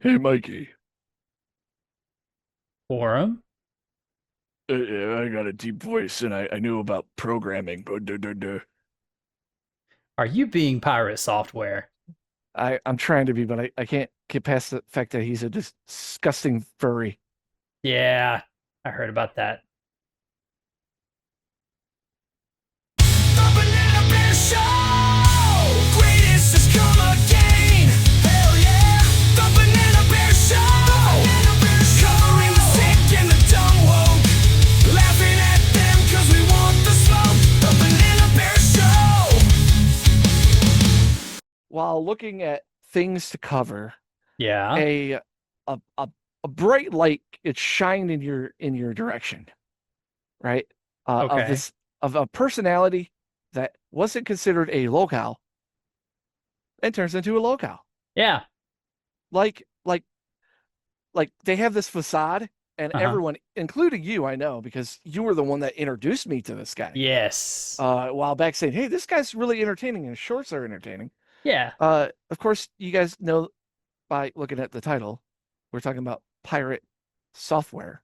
Hey, Mikey. Forum? Yeah, I got a deep voice and I knew about programming. Are you being pirate software? I'm trying to be, but I can't get past the fact that he's a disgusting furry. Yeah, I heard about that. The Banana Bear Show! Greatest has come again! Hell yeah! The Banana Bear Show! Covering the sick and the dumb woke. Laughing at them cause we want the smoke. The Banana Bear Show! While looking at things to cover, Yeah. a a a, a bright light it shined in your direction, right? Of Okay. this of a personality that wasn't considered a lolcow and turns into a lolcow. Yeah. Like like like they have this facade, and Uh-huh. everyone, including you, I know because you were the one that introduced me to this guy Yes. a while back, saying, "Hey, this guy's really entertaining, and his shorts are entertaining." Yeah. Of course, you guys know by looking at the title, we're talking about Pirate Software,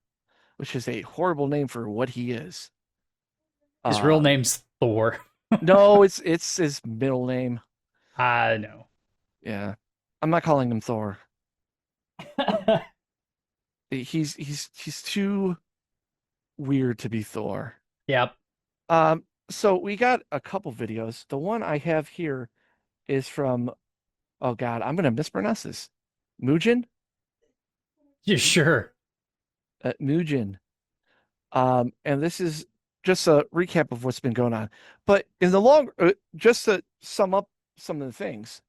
which is a horrible name for what he is. His real Um, name's Thor. no, it's his middle name. I know. Yeah, I'm not calling him Thor. He's too weird to be Thor. Yep. So we got a couple videos. The one I have here is from, oh God, I'm gonna mispronounce this. Mujin? You sure? Mujin. And this is just a recap of what's been going on. But in the long, just to sum up some of the things,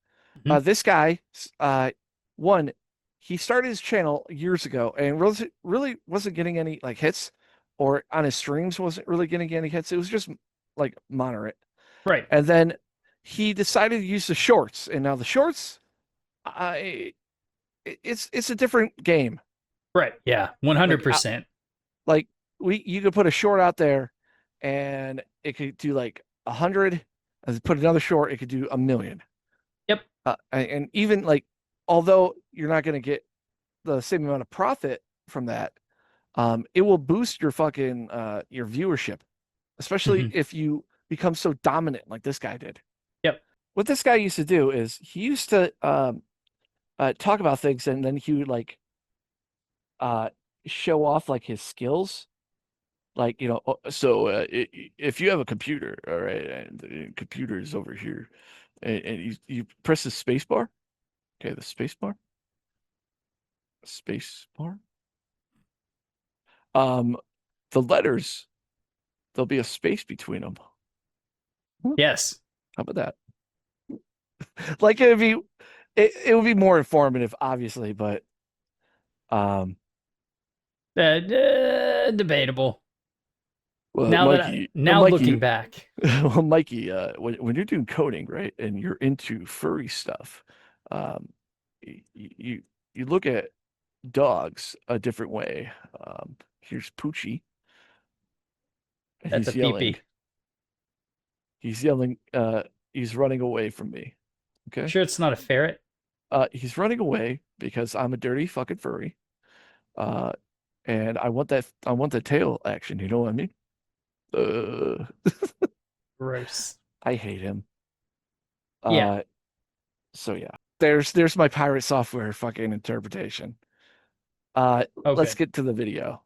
Mhm. this guy, uh, one, he started his channel years ago and really wasn't getting any like hits, or on his streams wasn't really getting any hits. It was just like moderate. Right. And then he decided to use the shorts, and now the shorts, I it's a different game. Right. Yeah. Like 100%. like we you could put a short out there, and it could do like 100, and put another short, it could do 1 million. Yep. And even like, although you're not going to get the same amount of profit from that, it will boost your fucking your viewership, especially Mhm. if you become so dominant like this guy did. Yep. What this guy used to do is he used to talk about things, and then he would like uh, show off like his skills. Like, if you have a computer, all right, and the computer is over here, and you press the space bar, okay, the space bar, um, the letters, there'll be a space between them. How Yes. about that? Like it would be more informative, obviously, but um, Debatable. well, Mikey, Now looking back. well, Mikey, when you're doing coding, right, and you're into furry stuff, um, you you look at dogs a different way. Here's Poochie, and That's a he's yelling. peepee. He's yelling. He's running away from me. You Okay. sure it's not a ferret? He's running away because I'm a dirty fucking furry. Uh, and I want that. I want the tail action. You know what I mean? Uh, Gross. I hate him. Yeah. Uh, so yeah, there's my pirate software fucking interpretation. Let's Okay. get to the video.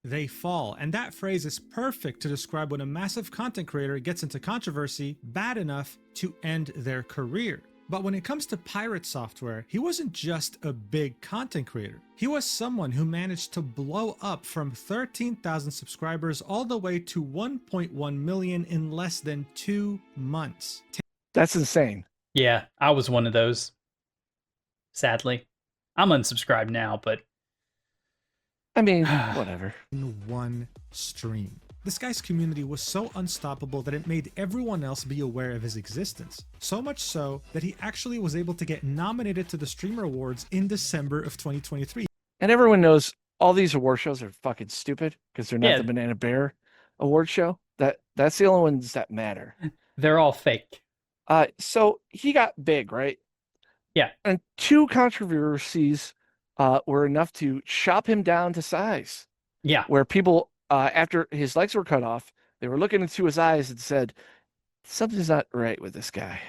They fall, and that phrase is perfect to describe when a massive content creator gets into controversy bad enough to end their career. But when it comes to Pirate Software, he wasn't just a big content creator. He was someone who managed to blow up from 13,000 subscribers all the way to 1.1 million in less than 2 months. That's insane. Yeah. I was one of those. Sadly. I'm unsubscribed now, but I mean, whatever. In one stream. This guy's community was so unstoppable that it made everyone else be aware of his existence. So much so that he actually was able to get nominated to the Streamer Awards in December of 2023. And everyone knows all these award shows are fucking stupid because they're not the yeah, Banana Bear award show. That's the only ones that matter. they're all fake. So he got big, right? Yeah. And 2 controversies were enough to chop him down to size. Yeah. Where people, after his legs were cut off, they were looking into his eyes and said, something's not right with this guy.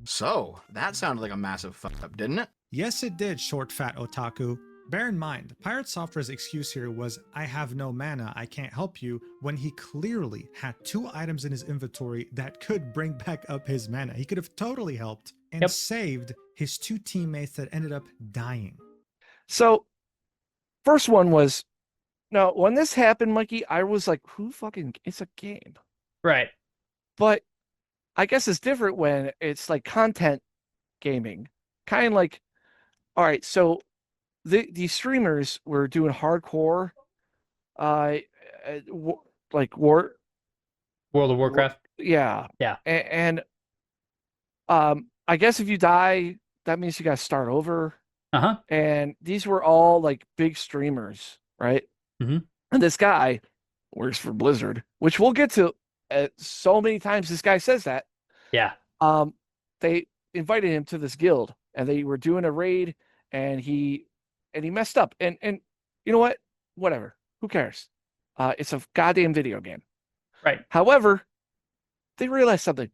So, that sounded like a massive fuck up, didn't it? Yes, it did, short fat otaku. Bear in mind, Pirate Software's excuse here was, I have no mana, I can't help you, when he clearly had 2 items in his inventory that could bring back up his mana. He could have totally helped and saved his 2 teammates that ended up dying. So, first one was, now, when this happened, Mikey, I was like, it's a game. Right. But I guess it's different when it's like content gaming. Kind of like, all right, so these streamers were doing hardcore, like World of Warcraft. Yeah. Yeah. And I guess if you die, that means you got to start over. Uh-huh. And these were all like big streamers, right? Mm-hmm. And this guy works for Blizzard, which we'll get to so many times this guy says that. Yeah. They invited him to this guild and they were doing a raid and he messed up. And you know what? Whatever. Who cares? It's a goddamn video game. Right. However, they realized something.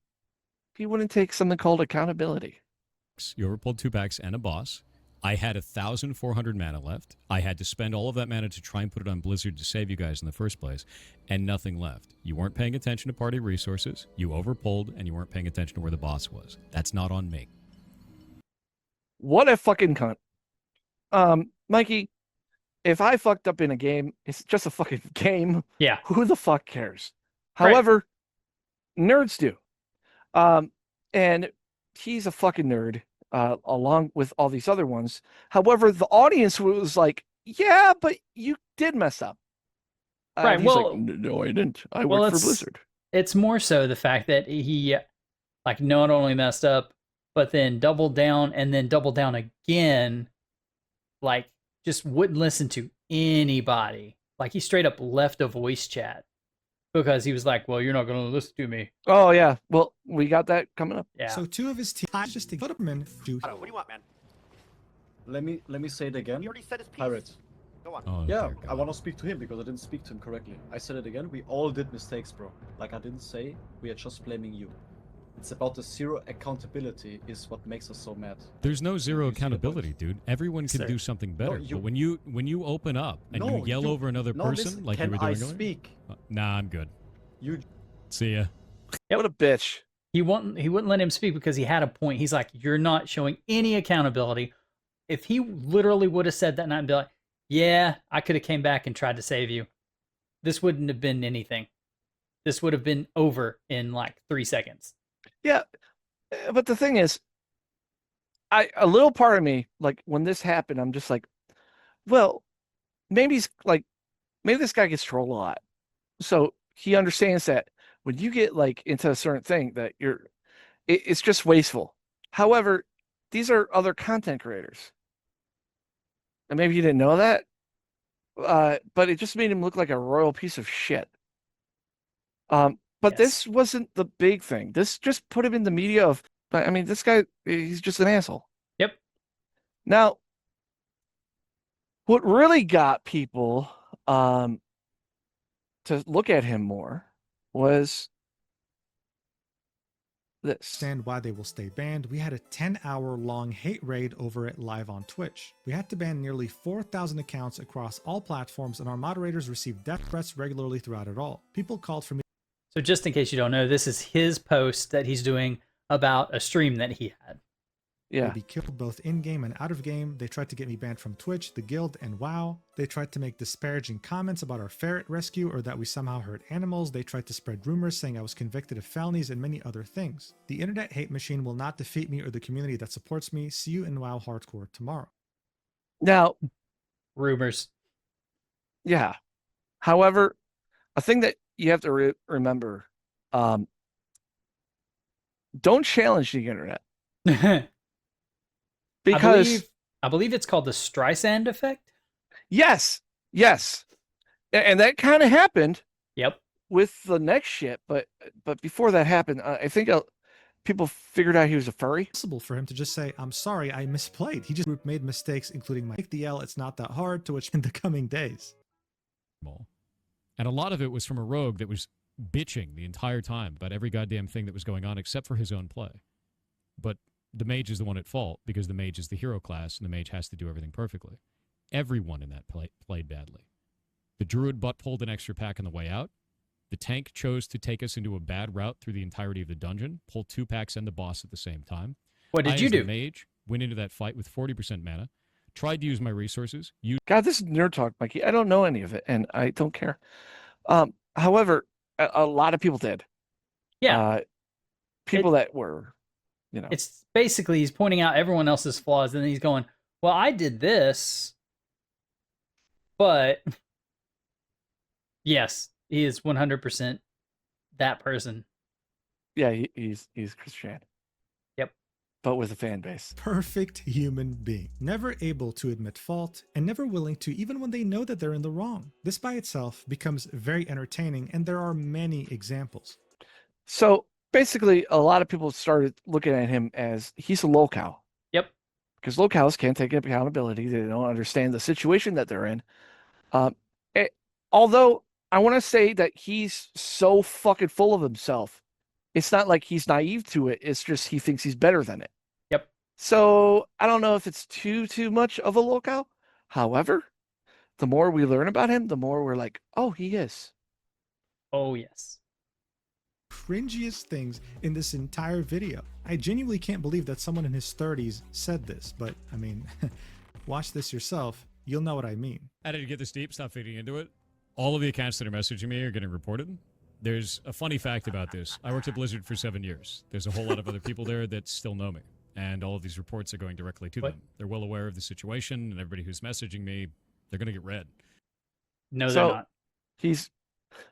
He wouldn't take something called accountability. You overpulled 2 packs and a boss. I had 1,400 mana left. I had to spend all of that mana to try and put it on Blizzard to save you guys in the first place, and nothing left. You weren't paying attention to party resources, you overpulled, and you weren't paying attention to where the boss was. That's not on me. What a fucking cunt. Mikey, if I fucked up in a game, it's just a fucking game. Yeah. Who the fuck cares? Right. However, nerds do. And he's a fucking nerd. Along with all these other ones. However, the audience was like, yeah, but you did mess up. Right. He's Well, like, no, I didn't. I worked for Blizzard. It's more so the fact that he, like, not only messed up, but then doubled down and then doubled down again. Like, just wouldn't listen to anybody. Like, he straight up left a voice chat because he was like, well, you're not going to listen to me. Oh, yeah. Well, we got that coming up. Yeah. So 2 of his team just to put him in do. What do you want, man? Let me say it again. He already said his piece. Pirate. Go on. Oh, Yeah, dear I God. want to speak to him because I didn't speak to him correctly. I said it again. We all did mistakes, bro. Like I didn't say. We are just blaming you. It's about the 0 accountability is what makes us so mad. There's no 0 You see the accountability, dude. Everyone can Sir. do something better. you- but when you open up and you yell over another no, person listen, like you can were doing I earlier, speak? Nah, I'm good. You See ya. What a bitch. He wouldn't let him speak because he had a point. He's like, you're not showing any accountability. If he literally would have said that night and be like, yeah, I could have came back and tried to save you, this wouldn't have been anything. This would have been over in like 3 seconds. Yeah. But the thing is, a little part of me, like when this happened, I'm just like, well, maybe this guy gets trolled a lot. So he understands that when you get like into a certain thing that it's just wasteful. However, these are other content creators. And maybe you didn't know that. But it just made him look like a royal piece of shit. But Yes. this wasn't the big thing. This just put him in the media of, I mean, this guy, he's just an asshole. Yep. Now, what really got people to look at him more was this. Understand why they will stay banned. We had a 10-hour long hate raid over it live on Twitch. We had to ban nearly 4,000 accounts across all platforms, and our moderators received death threats regularly throughout it all. People called for me. So just in case you don't know, this is his post that he's doing about a stream that he had. Yeah. To be killed both in-game and out of game. They tried to get me banned from Twitch, the guild, and WoW. They tried to make disparaging comments about our ferret rescue or that we somehow hurt animals. They tried to spread rumors saying I was convicted of felonies and many other things. The internet hate machine will not defeat me or the community that supports me. See you in WoW Hardcore tomorrow. Now, Rumors. yeah. However, a thing that you have to remember, don't challenge the internet. Because I believe it's called the Streisand effect. yes, and that kind of happened Yep. with the next shit. But before that happened, I think people figured out he was a furry. Possible for him to just say, I'm sorry, I misplayed. He just made mistakes, including my take the L, it's not that hard, to which in the coming days. And a lot of it was from a rogue that was bitching the entire time about every goddamn thing that was going on except for his own play. But the mage is the one at fault because the mage is the hero class and the mage has to do everything perfectly. Everyone in that played badly. The druid butt pulled an extra pack on the way out. The tank chose to take us into a bad route through the entirety of the dungeon, pull 2 packs and the boss at the same time. What did I, you as the do? mage, went into that fight with 40% mana, tried to use my resources, used God, this is nerd talk, Mikey. I don't know any of it, and I don't care. However, a lot of people did. Yeah. People that were, It's basically he's pointing out everyone else's flaws, and then he's going, "Well, I did this, but yes, he is 100% that person." yeah, he's Christian. Yep. But with a fan base. Perfect human being, never able to admit fault and never willing to even when they know that they're in the wrong. This by itself becomes very entertaining, and there are many examples. So basically, a lot of people started looking at him as he's a Lolcow. Yep. Because Lolcows can't take accountability. They don't understand the situation that they're in. Although I want to say that he's so fucking full of himself. It's not like he's naive to it. It's just he thinks he's better than it. Yep. So I don't know if it's too much of a Lolcow. However, the more we learn about him, the more we're like, oh, he is. Oh, yes. Cringiest things in this entire video. I genuinely can't believe that someone in his 30s said this, but I mean, watch this yourself. You'll know what I mean. I didn't get this deep, stop feeding into it. All of the accounts that are messaging me are getting reported. There's a funny fact about this. I worked at Blizzard for 7 years. There's a whole lot of other people there that still know me. And all of these reports are going directly to them. They're well aware of the situation, and everybody who's messaging me, they're going to get read. No, So, they're not.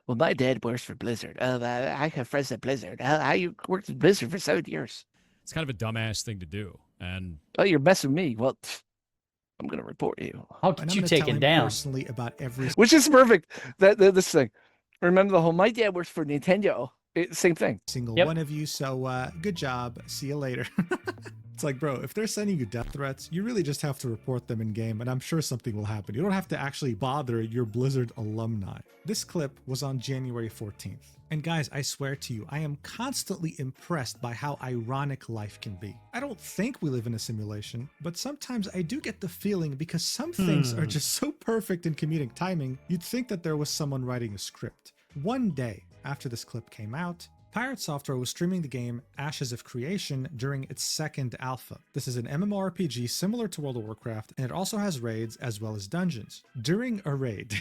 Well, my dad works for Blizzard. I have friends at Blizzard. I worked at Blizzard for 7 years. It's kind of a dumbass thing to do. And Oh, you're messing me. Well, I'm going to report you. I'll And get I'm you gonna tell taken him down. personally about every Which is perfect. This thing. Remember the whole, my dad works for Nintendo. Same thing. single Yep. one of you. So good job. See you later. It's like, bro, if they're sending you death threats, you really just have to report them in game, and I'm sure something will happen. You don't have to actually bother your Blizzard alumni. This clip was on January 14th. And guys, I swear to you, I am constantly impressed by how ironic life can be. I don't think we live in a simulation, but sometimes I do get the feeling because some things are just so perfect in comedic timing, you'd think that there was someone writing a script. One day after this clip came out, PirateSoftware was streaming the game Ashes of Creation during its second alpha. This is an MMORPG similar to World of Warcraft, and it also has raids as well as dungeons. During a raid,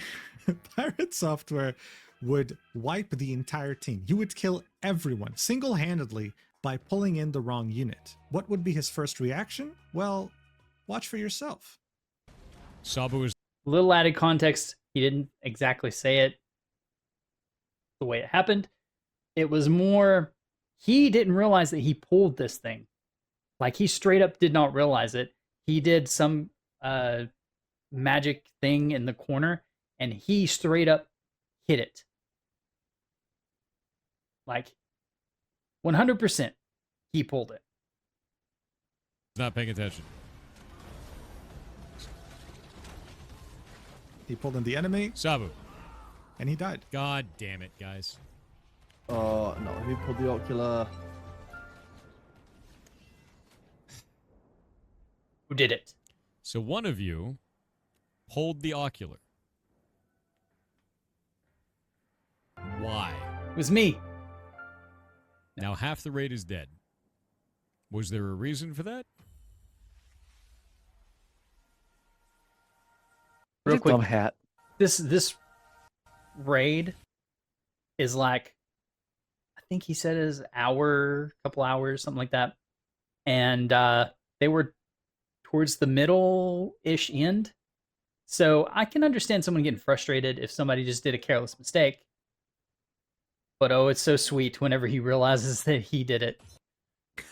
PirateSoftware would wipe the entire team. You would kill everyone single-handedly by pulling in the wrong unit. What would be his first reaction? Well, watch for yourself. Sabu is Little added context. He didn't exactly say it the way it happened. It was more, he didn't realize that he pulled this thing. Like, he straight up did not realize it. He did some magic thing in the corner, and he straight up hit it. Like, 100%, he pulled it. not paying attention. He pulled in the enemy, Sabu. and he died. God damn it, guys. No, who pulled the ocular? Who did it? So one of you pulled the ocular. Why? It was me. Now half the raid is dead. Was there a reason for that? Real What a quick, dumb hat. this raid is like, I think he said is couple hours, something like that. And they were towards the middle-ish end. So I can understand someone getting frustrated if somebody just did a careless mistake. But oh, it's so sweet whenever he realizes that he did it.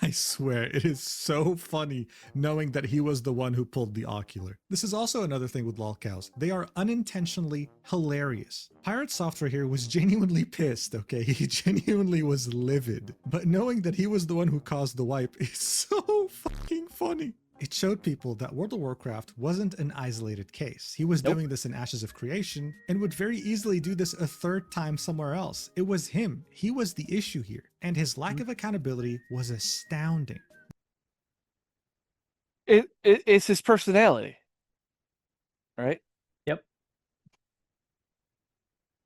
I swear, it is so funny knowing that he was the one who pulled the ocular. This is also another thing with lolcows. They are unintentionally hilarious. PirateSoftware here was genuinely pissed, okay? He genuinely was livid. But knowing that he was the one who caused the wipe is so fucking funny. It showed people that World of Warcraft wasn't an isolated case. He was doing this in Ashes of Creation and would very easily do this a third time somewhere else. It was him. He was the issue here. And his lack of accountability was astounding. It's his personality, right?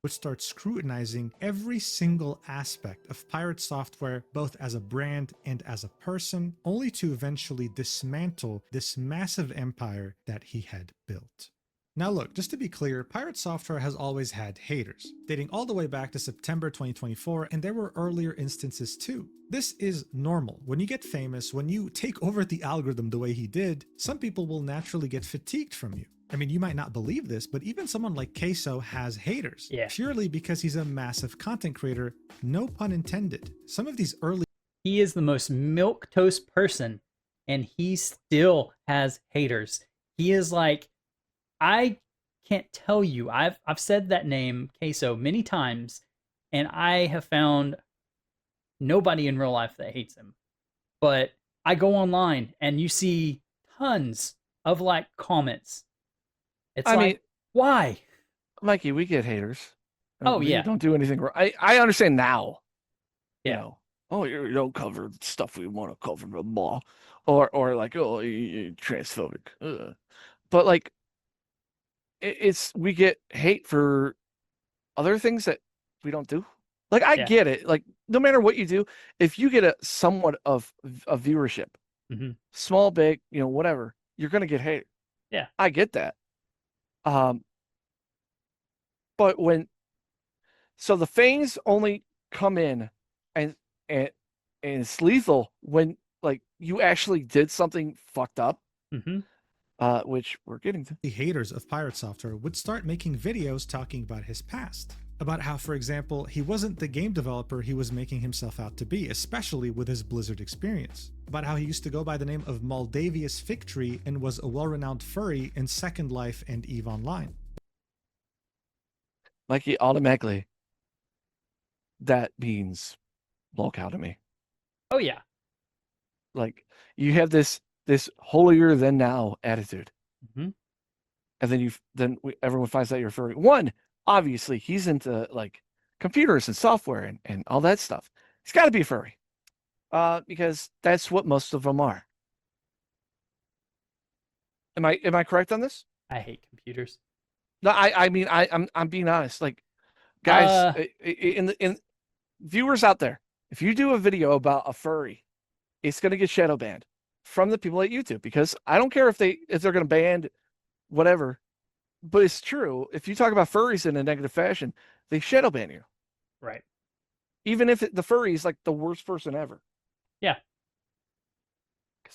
Would start scrutinizing every single aspect of PirateSoftware, both as a brand and as a person, only to eventually dismantle this massive empire that he had built. Now look, just to be clear, PirateSoftware has always had haters, dating all the way back to September 2024, and there were earlier instances too. This is normal. When you get famous, when you take over the algorithm the way he did, some people will naturally get fatigued from you. I mean, you might not believe this, but even someone like Queso has haters, purely because he's a massive content creator, no pun intended. Some of these early... He is the most milquetoast person, and he still has haters. He is like, I can't tell you, I've said that name, Queso, many times, and I have found nobody in real life that hates him. But I go online, and you see tons of, like, comments. It's like, why? Mikey, we get haters. Oh, We yeah. don't do anything wrong. I understand now. You Yeah. know, oh, you don't cover stuff we want to cover, blah, blah. Or like, oh, you're transphobic. Ugh. But like, we get hate for other things that we don't do. Like, I get it. Like, no matter what you do, if you get a somewhat of a viewership, small, big, you know, whatever, you're gonna get hate. Yeah. I get that. But so the fangs only come in and it's lethal when like you actually did something fucked up, which we're getting to. The haters of PirateSoftware would start making videos talking about his past. About how, for example, he wasn't the game developer he was making himself out to be, especially with his Blizzard experience. About how he used to go by the name of Moldavius Figtree and was a well-renowned furry in Second Life and EVE Online. Mikey, automatically, that means Lolcow to me. Oh, yeah. Like, you have this holier than now attitude. And then everyone finds out you're furry. One, obviously, he's into like computers and software and all that stuff. He's got to be a furry, because that's what most of them are. Am I correct on this? I hate computers. No, I mean I'm being honest. Like, guys, in viewers out there, if you do a video about a furry, it's gonna get shadow banned from the people at YouTube, because I don't care if they're gonna ban whatever, but it's true. If you talk about furries in a negative fashion, they shadow ban you. Right. Even if the furry is like the worst person ever. Yeah.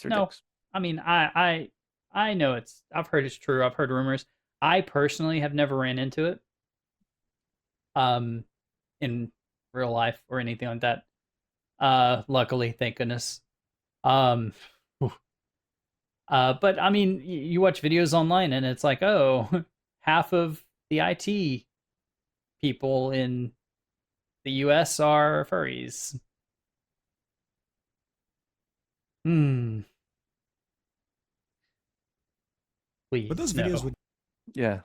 No, dicks. I mean, I know I've heard it's true. I've heard rumors. I personally have never ran into it, in real life or anything like that. Luckily, thank goodness. But I mean, you watch videos online and it's like, oh, half of the IT people in the US are furries. Please, but those videos would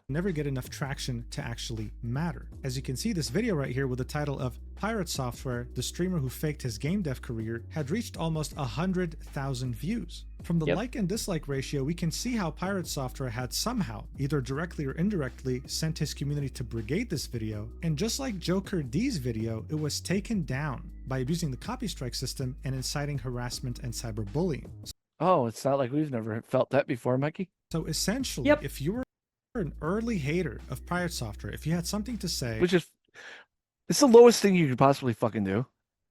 never get enough traction to actually matter. As you can see, this video right here with the title of PirateSoftware, the streamer who faked his game dev career, had reached almost 100,000 views. From the like and dislike ratio, we can see how PirateSoftware had somehow, either directly or indirectly, sent his community to brigade this video, and just like Joker D's video, it was taken down by abusing the copy strike system and inciting harassment and cyberbullying. Oh, it's not like we've never felt that before, Mikey. So essentially, if you were an early hater of PirateSoftware, if you had something to say, which is, it's the lowest thing you could possibly fucking do,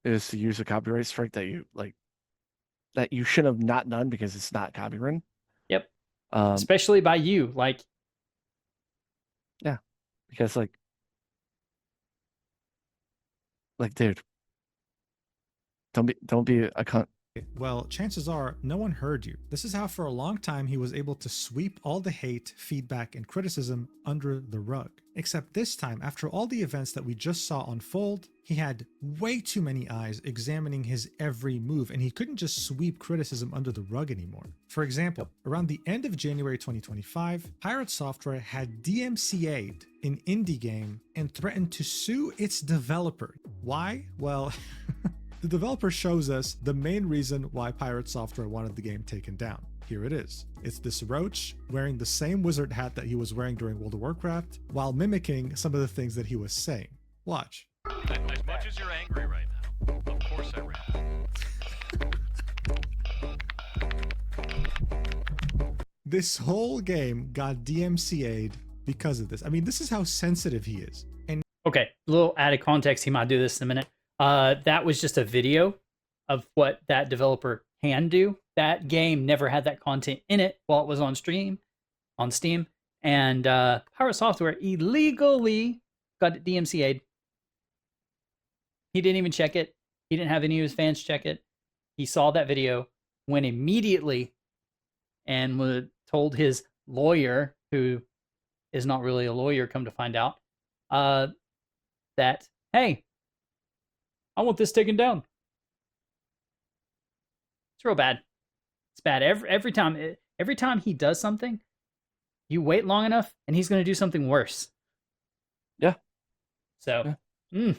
is to use a copyright strike that you should have not done because it's not copyrighted. Yep. Especially by you, like. Yeah, because like, dude, don't be a cunt. well, chances are no one heard you. This is how for a long time he was able to sweep all the hate, feedback, and criticism under the rug. Except this time, after all the events that we just saw unfold, he had way too many eyes examining his every move, and he couldn't just sweep criticism under the rug anymore. For example, around the end of January 2025, PirateSoftware had DMCA'd an indie game and threatened to sue its developer. Why? Well, the developer shows us the main reason why PirateSoftware wanted the game taken down. Here it is. It's this roach wearing the same wizard hat that he was wearing during World of Warcraft while mimicking some of the things that he was saying. Watch. As much as you're angry right now, of course I ran. This whole game got DMCA'd because of this. I mean, this is how sensitive he is. And Okay, a little added context. He might do this in a minute. That was just a video of what that developer can do. That game never had that content in it while it was on Steam, and PirateSoftware illegally got it DMCA'd. He didn't even check it. He didn't have any of his fans check it. He saw that video, went immediately, and told his lawyer, who is not really a lawyer, come to find out, that, hey, I want this taken down. It's real bad. It's bad every time. Every time he does something, you wait long enough, and he's going to do something worse. Yeah. So,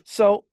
So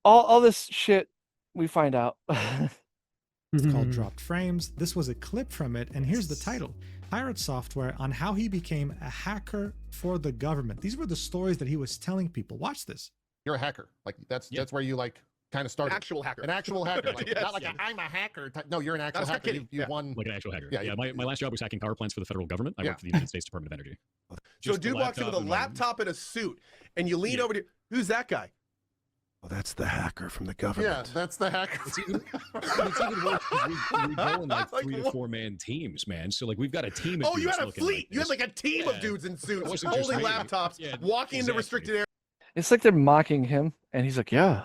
all this shit we find out. it's called Dropped Frames. This was a clip from it, and here's the title. PirateSoftware on how he became a hacker for the government. These were the stories that he was telling people. Watch this. You're a hacker. Like that's where you like kind of started. An actual hacker. An actual hacker. Like, Yes. Not like I'm a hacker. No, you're an actual hacker. You've won. Like an actual hacker. Yeah, Yeah, my last job was hacking power plants for the federal government. I Yeah. worked for the United States Department of Energy. So Just dude the walks in with a and laptop and a suit, and you lean over to, who's that guy? Oh, that's the hacker from the Yeah, government. that's the hacker. It's even worse because we go in like Like 3 to what? 4 man teams, man. So like we've got a team. Of Oh, you dudes had a looking fleet. like You had this. like a team Yeah. of dudes in It suits, wasn't just holding me. laptops, Yeah, walking into exactly. restricted areas. It's like they're mocking him, and he's like, yeah,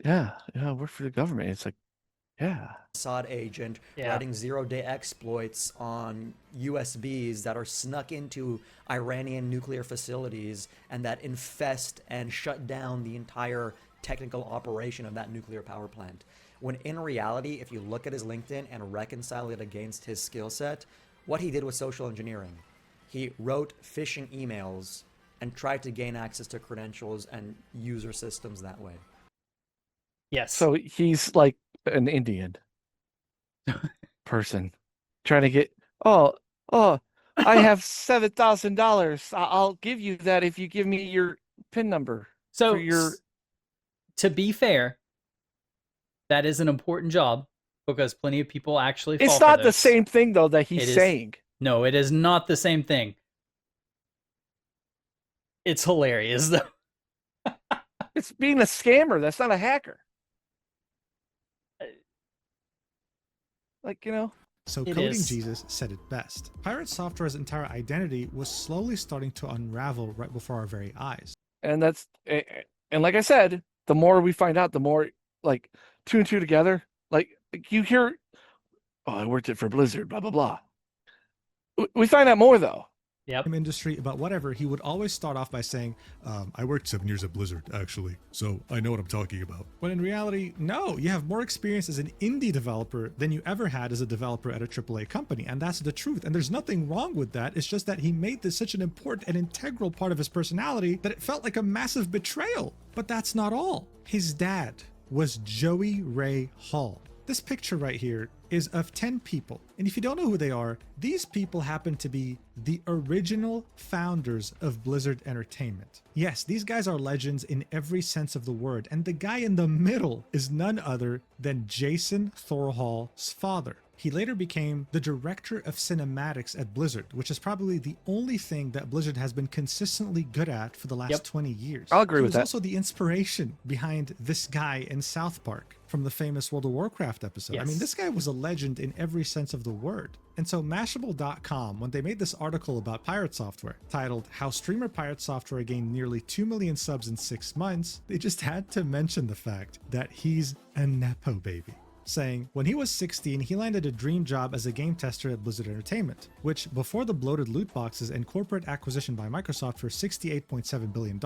I work for the government. It's like, yeah. Mossad agent writing zero-day exploits on USBs that are snuck into Iranian nuclear facilities and that infest and shut down the entire technical operation of that nuclear power plant. When in reality, if you look at his LinkedIn and reconcile it against his skill set, what he did was social engineering. He wrote phishing emails and tried to gain access to credentials and user systems that way. yes. So he's like an Indian person trying to get, I have $7,000. I'll give you that if you give me your PIN number. So for your... to be fair, that is an important job because plenty of people actually fall It's for not the this. same thing though that It he's is- saying. No, it is not the same thing. It's hilarious though. It's being a scammer. That's not a hacker. Like, So It Coding is. Jesus said it best. Piratesoftware's entire identity was slowly starting to unravel right before our very eyes. and like I said, the more we find out, the more like 2 and 2 together. Like you hear, I worked it for Blizzard, blah blah blah. We find out more though. Yep. Industry about whatever, he would always start off by saying, I worked 7 years at Blizzard, actually, so I know what I'm talking about. When in reality, no, you have more experience as an indie developer than you ever had as a developer at a AAA company, and that's the truth. And there's nothing wrong with that. It's just that he made this such an important and integral part of his personality that it felt like a massive betrayal. But that's not all. His dad was Joey Ray Hall. This picture right here is of 10 people. And if you don't know who they are, these people happen to be the original founders of Blizzard Entertainment. Yes, these guys are legends in every sense of the word. And the guy in the middle is none other than Jason Thorhall's father. He later became the director of cinematics at Blizzard, which is probably the only thing that Blizzard has been consistently good at for the last 20 years. I'll agree He with was that. also the inspiration behind this guy in South Park. from the famous World of Warcraft episode. I mean, Yes. this guy was a legend in every sense of the word. And so Mashable.com, when they made this article about PirateSoftware titled How Streamer PirateSoftware Gained Nearly 2 million subs in 6 months, they just had to mention the fact that he's a Nepo baby, saying when he was 16, he landed a dream job as a game tester at Blizzard Entertainment, which, before the bloated loot boxes and corporate acquisition by Microsoft for $68.7 billion,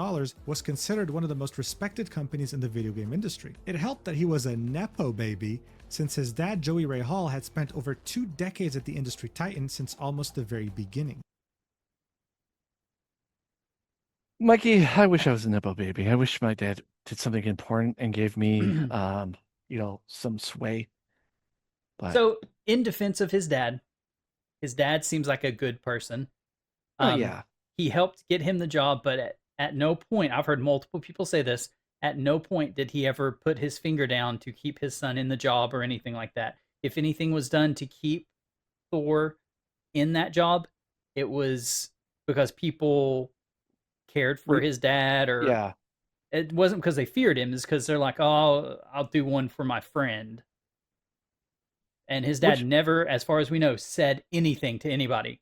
was considered one of the most respected companies in the video game industry. It helped that he was a Nepo baby, since his dad, Joey Ray Hall, had spent over 2 decades at the industry titan since almost the very beginning. Mikey, I wish I was a Nepo baby. I wish my dad did something important and gave me some sway. But So, in defense of his dad seems like a good person. yeah. He helped get him the job, but at no point, I've heard multiple people say this, at no point did he ever put his finger down to keep his son in the job or anything like that. If anything was done to keep Thor in that job, it was because people cared for his dad, or Yeah. it wasn't because they feared him. It's because they're like, oh, I'll do one for my friend. And his dad never, as far as we know, said anything to anybody.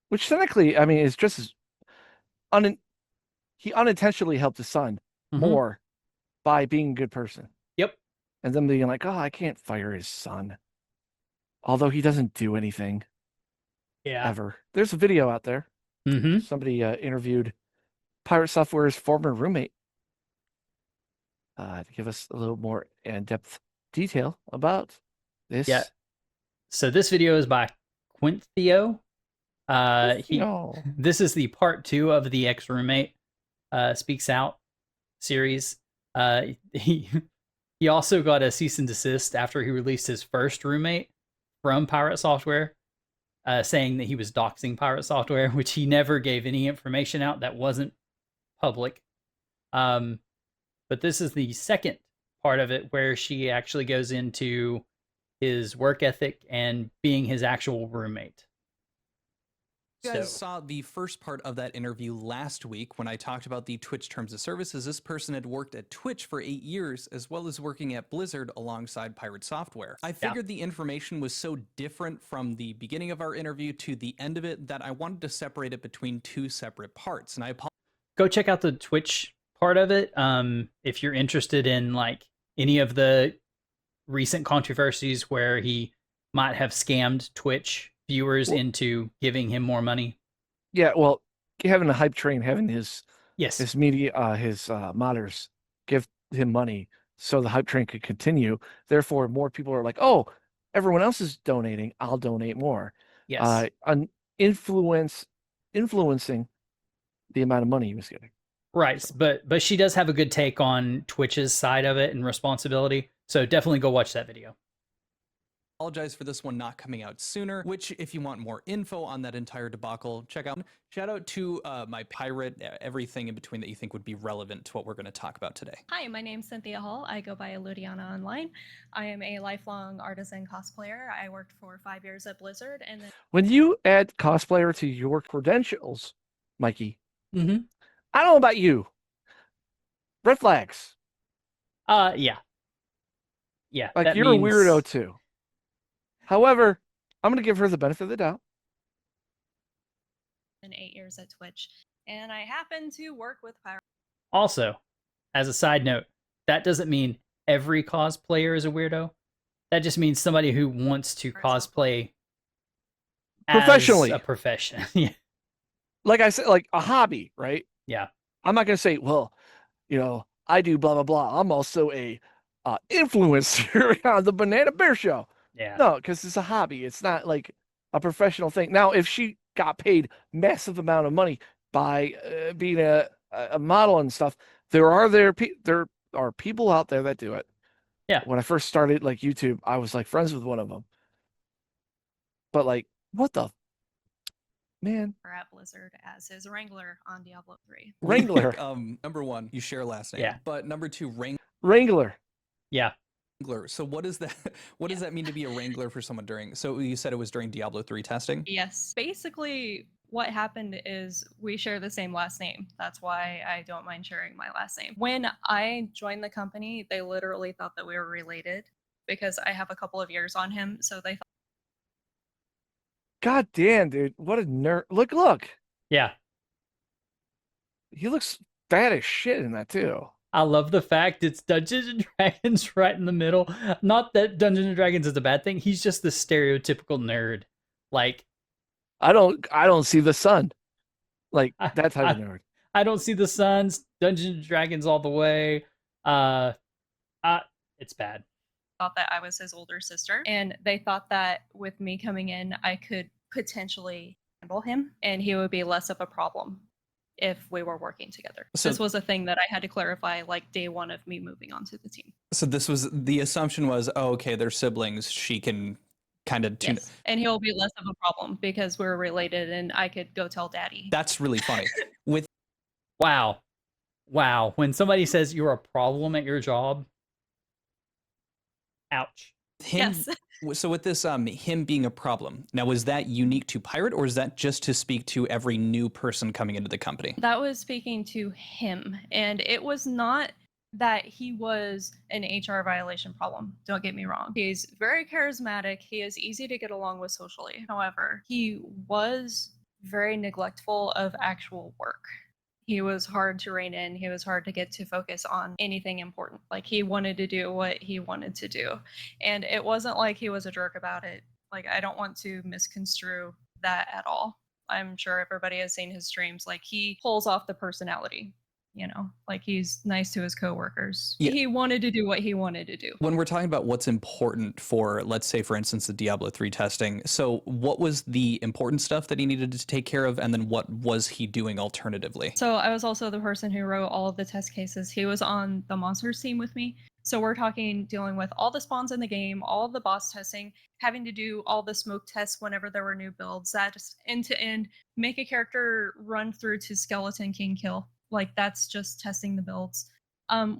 Which technically, I mean, is just as he unintentionally helped his son more by being a good person. Yep. And them being like, oh, I can't fire his son. Although he doesn't do anything. Yeah. Ever. There's a video out there. Somebody interviewed Pirate Software's former roommate to give us a little more in-depth detail about this. Yeah. So this video is by Quintheo. This is the part 2 of the ex-roommate Speaks Out series. He also got a cease and desist after he released his first roommate from Pirate Software, saying that he was doxing Pirate Software, which he never gave any information out that wasn't public. But this is the second part of it where she actually goes into his work ethic and being his actual roommate. You guys saw the first part of that interview last week when I talked about the Twitch terms of services. This person had worked at Twitch for 8 years, as well as working at Blizzard alongside Pirate Software. I figured the information was so different from the beginning of our interview to the end of it that I wanted to separate it between 2 separate parts. And I apologize. Go check out the Twitch part of it if you're interested in like any of the recent controversies where he might have scammed Twitch viewers into giving him more money. Yeah, well, having a hype train, having his media, his modders give him money so the hype train could continue. Therefore, more people are like, "Oh, everyone else is donating. I'll donate more." Yes, influencing the amount of money he was getting. Right, but she does have a good take on Twitch's side of it and responsibility. So definitely go watch that video. Apologize for this one not coming out sooner, which if you want more info on that entire debacle, check out. Shout out to my pirate, everything in between that you think would be relevant to what we're going to talk about today. Hi, my name's Cynthia Hall. I go by Ludiana online. I am a lifelong artisan cosplayer. I worked for 5 years at Blizzard, and then When you add cosplayer to your credentials, Mikey, I don't know about you. Red flags. Yeah. Like that you're means... a weirdo too. However, I'm going to give her the benefit of the doubt. in 8 years at Twitch, and I happen to work with Pirate. Also, as a side note, that doesn't mean every cosplayer is a weirdo. That just means somebody who wants to cosplay Professionally. as a profession. Yeah. Like I said, like a hobby, right? Yeah. I'm not going to say, well, I do blah, blah, blah. I'm also a influencer on the Banana Bear Show. Yeah. No, because it's a hobby. It's not like a professional thing. Now, if she got paid massive amount of money by being a model and stuff, there are people out there that do it. Yeah. When I first started like YouTube, I was like friends with one of them. But like, what the man? At Blizzard as his Wrangler on Diablo 3. Wrangler. Number 1, you share last name. Yeah. But number 2, Wrangler. Yeah. Wrangler. So what is that? What does that mean to be a Wrangler for someone during? So you said it was during Diablo 3 testing? Yes. Basically, what happened is we share the same last name. That's why I don't mind sharing my last name. When I joined the company, they literally thought that we were related because I have a couple of years on him. So they thought. God damn, dude. What a nerd. Look. Yeah. He looks fat as shit in that too. I love the fact it's Dungeons and Dragons right in the middle. Not that Dungeons and Dragons is a bad thing. He's just the stereotypical nerd. Like, I don't see the sun. Like that type of nerd. I don't see the suns. Dungeons and Dragons all the way. It's bad. Thought that I was his older sister, and they thought that with me coming in, I could potentially handle him, and he would be less of a problem if we were working together. So- this was a thing that I had to clarify like day one of me moving onto the team. So this was the assumption was, oh, okay, they're siblings. She can kind of tune. Yes. And he'll be less of a problem because we're related, and I could go tell daddy. That's really funny. With Wow. When somebody says you're a problem at your job, ouch. him, so with this, him being a problem. Now, was that unique to Pirate, or is that just to speak to every new person coming into the company? That was speaking to him, and it was not that he was an HR violation problem. Don't get me wrong. He's very charismatic. He is easy to get along with socially. However, he was very neglectful of actual work. He was hard to rein in. He was hard to get to focus on anything important. Like, he wanted to do what he wanted to do. And it wasn't like he was a jerk about it. Like, I don't want to misconstrue that at all. I'm sure everybody has seen his streams. Like, he pulls off the personality, you know, like he's nice to his coworkers. Yeah. He wanted to do what he wanted to do. When we're talking about what's important for, let's say, for instance, the Diablo 3 testing, so what was the important stuff that he needed to take care of, and then what was he doing alternatively? So I was also the person who wrote all of the test cases. He was on the monsters team with me. So we're talking dealing with all the spawns in the game, all of the boss testing, having to do all the smoke tests whenever there were new builds, that just end to end, make a character run through to Skeleton King kill. Like, that's just testing the builds.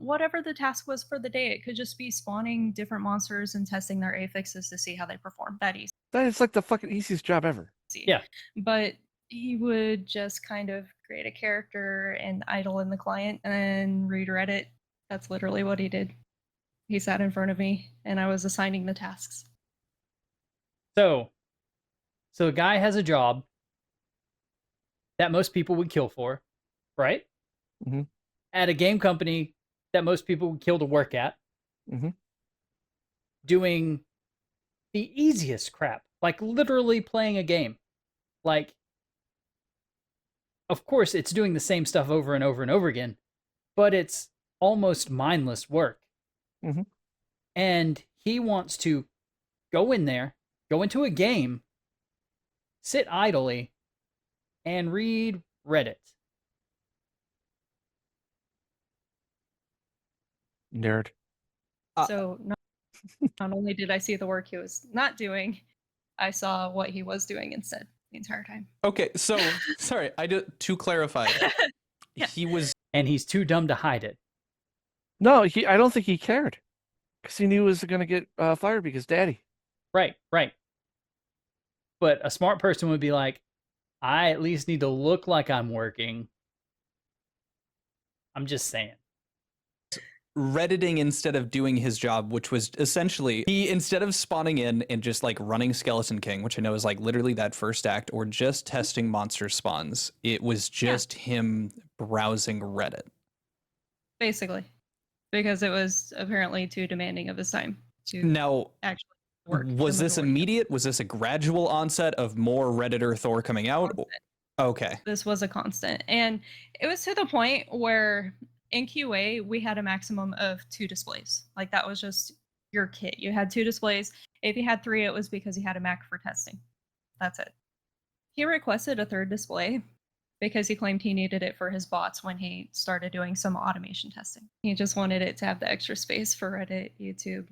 Whatever the task was for the day, it could just be spawning different monsters and testing their affixes to see how they perform. That easy. That is like the fucking easiest job ever. Yeah. But he would just kind of create a character and idle in the client and then read Reddit. That's literally what he did. He sat in front of me and I was assigning the tasks. So the guy has a job that most people would kill for, right? Mm-hmm. At a game company that most people would kill to work at. Mm-hmm. Doing the easiest crap, like literally playing a game. Like, of course, it's doing the same stuff over and over and over again, but it's almost mindless work. Mm-hmm. And he wants to go in there, go into a game, sit idly, and read Reddit. Nerd. So not only did I see the work he was not doing, I saw what he was doing instead the entire time. Okay, so sorry, to clarify, Yeah. he was, and he's too dumb to hide it. No, I don't think he cared, because he knew he was going to get fired because daddy. Right. But a smart person would be like, I at least need to look like I'm working. I'm just saying. Redditing instead of doing his job, which was essentially he, instead of spawning in and just like running Skeleton King, which I know is like literally that first act, or just testing monster spawns, it was just him browsing Reddit. Basically, because it was apparently too demanding of his time to Now, actually work. was this immediate? Was this a gradual onset of more Redditor Thor coming out? Okay. This was a constant. And it was to the point where in QA, we had a maximum of 2 displays. Like, that was just your kit. You had 2 displays. If you had 3, it was because you had a Mac for testing. That's it. He requested a 3rd display because he claimed he needed it for his bots when he started doing some automation testing. He just wanted it to have the extra space for Reddit, YouTube,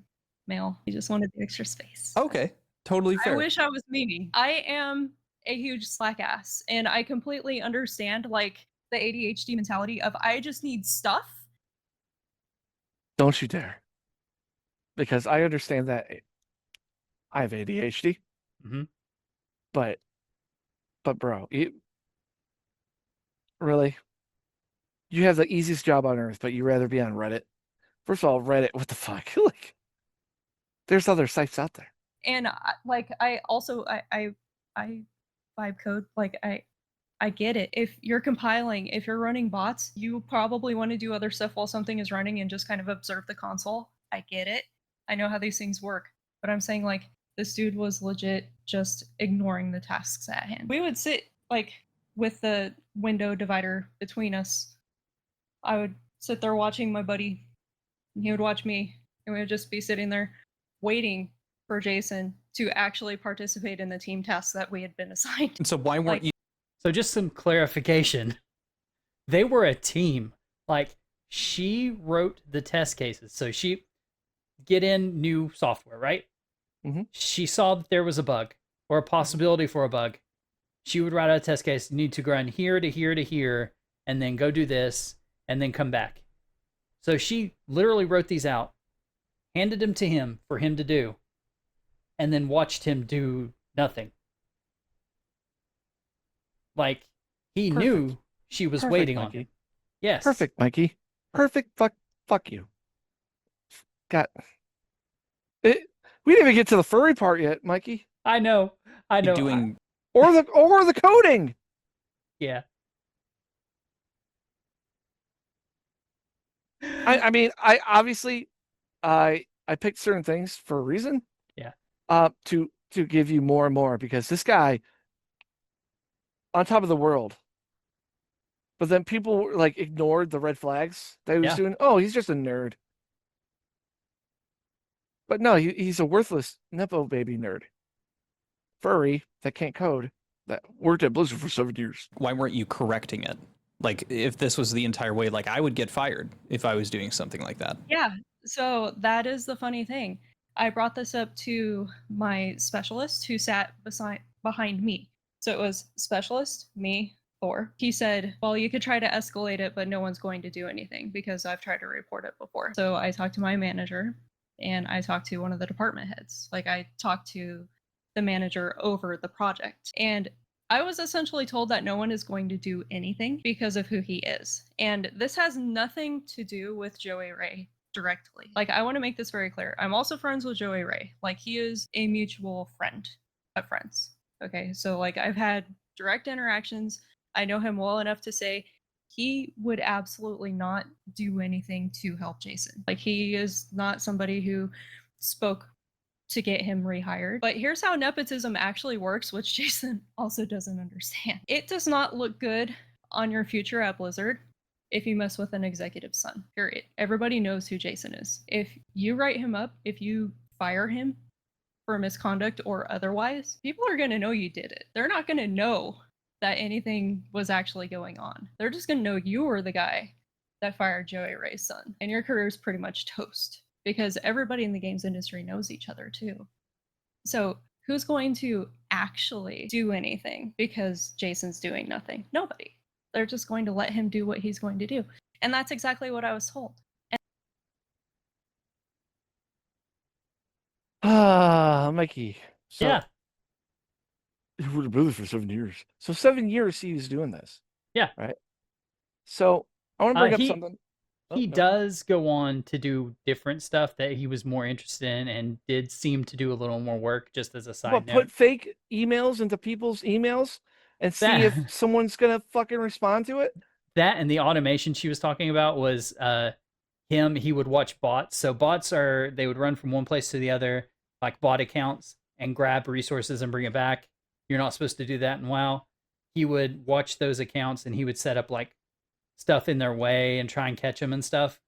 mail. He just wanted the extra space. Okay. Totally fair. I wish I was Mimi. I am a huge slack ass, and I completely understand, like, the ADHD mentality of I just need stuff. Don't you dare. Because I understand that I have ADHD. Mm-hmm. But bro, Really? You have the easiest job on earth, but you'd rather be on Reddit. First of all, Reddit, what the fuck? Like, there's other sites out there. And I also I vibe code. Like I get it. If you're compiling, if you're running bots, you probably want to do other stuff while something is running and just kind of observe the console. I get it. I know how these things work. But I'm saying, like, this dude was legit just ignoring the tasks at hand. We would sit, like, with the window divider between us. I would sit there watching my buddy, and he would watch me, and we would just be sitting there waiting for Jason to actually participate in the team tasks that we had been assigned. And so why weren't you? So just some clarification. They were a team. Like, she wrote the test cases. So she get in new software, right? Mm-hmm. She saw that there was a bug or a possibility for a bug. She would write out a test case. You need to run here to here to here, and then go do this, and then come back. So she literally wrote these out, handed them to him for him to do, and then watched him do nothing. Like, he knew she was waiting on him. Yes. Perfect, Mikey. Perfect. Fuck you. Got it. We didn't even get to the furry part yet, Mikey. I know. Doing or the coding. Yeah. I mean, I obviously I picked certain things for a reason. Yeah. To give you more and more, because this guy on top of the world. But then people like ignored the red flags that he was doing. Oh, he's just a nerd. But no, he's a worthless Nepo baby nerd. Furry that can't code, that worked at Blizzard for 7 years. Why weren't you correcting it? Like, if this was the entire way, like, I would get fired if I was doing something like that. Yeah, so that is the funny thing. I brought this up to my specialist who sat behind me. So it was specialist, me, Thor. He said, well, you could try to escalate it, but no one's going to do anything because I've tried to report it before. So I talked to my manager and I talked to one of the department heads. Like, I talked to the manager over the project. And I was essentially told that no one is going to do anything because of who he is. And this has nothing to do with Joey Ray directly. Like, I want to make this very clear. I'm also friends with Joey Ray. Like, he is a mutual friend of friends. Okay, so like, I've had direct interactions. I know him well enough to say he would absolutely not do anything to help Jason. Like, he is not somebody who spoke to get him rehired. But here's how nepotism actually works, which Jason also doesn't understand. It does not look good on your future at Blizzard if you mess with an executive's son, period. Everybody knows who Jason is. If you write him up, if you fire him for misconduct or otherwise, people are going to know you did it. They're not going to know that anything was actually going on. They're just going to know you were the guy that fired Joey Ray's son. And your career is pretty much toast because everybody in the games industry knows each other too. So who's going to actually do anything because Jason's doing nothing? Nobody. They're just going to let him do what he's going to do. And that's exactly what I was told. Mikey. So, yeah. He worked at Blizzard for 7 years. So 7 years he was doing this. Yeah. Right. So I want to bring up something. He does go on to do different stuff that he was more interested in and did seem to do a little more work, just as a side note. Put fake emails into people's emails and see if someone's going to fucking respond to it? That and the automation she was talking about was him. He would watch bots. So bots they would run from one place to the other, like bot accounts, and grab resources and bring it back. You're not supposed to do that in WoW. He would watch those accounts and he would set up like stuff in their way and try and catch them and stuff.